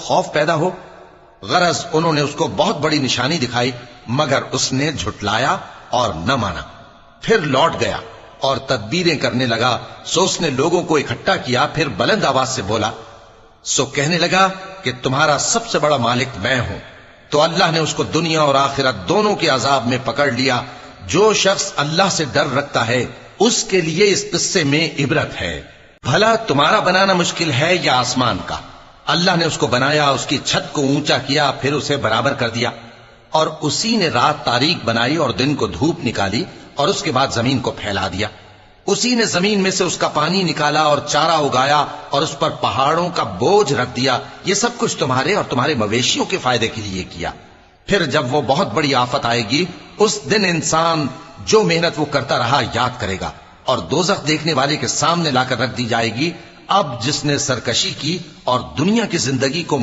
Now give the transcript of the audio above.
خوف پیدا ہو۔ غرض انہوں نے اس کو بہت بڑی نشانی دکھائی، مگر اس نے جھٹلایا اور نہ مانا۔ پھر لوٹ گیا اور تدبیریں کرنے لگا، سو اس نے لوگوں کو اکٹھا کیا، پھر بلند آواز سے بولا، سو کہنے لگا کہ تمہارا سب سے بڑا مالک میں ہوں۔ تو اللہ نے اس کو دنیا اور آخرت دونوں کے عذاب میں پکڑ لیا۔ جو شخص اللہ سے ڈر رکھتا ہے اس کے لیے اس قصے میں عبرت ہے۔ بھلا تمہارا بنانا مشکل ہے یا آسمان کا؟ اللہ نے اس کو بنایا، اس کی چھت کو اونچا کیا، پھر اسے برابر کر دیا، اور اسی نے رات تاریک بنائی اور دن کو دھوپ نکالی، اور اس کے بعد زمین کو پھیلا دیا۔ اسی نے زمین میں سے اس کا پانی نکالا اور چارہ اگایا اور اس پر پہاڑوں کا بوجھ رکھ دیا۔ یہ سب کچھ تمہارے اور تمہارے مویشیوں کے فائدے کے لیے کیا۔ پھر جب وہ بہت بڑی آفت آئے گی، اس دن انسان جو محنت وہ کرتا رہا یاد کرے گا، اور دوزخ دیکھنے والے کے سامنے لا کر رکھ دی جائے گی۔ اب جس نے سرکشی کی اور دنیا کی زندگی کو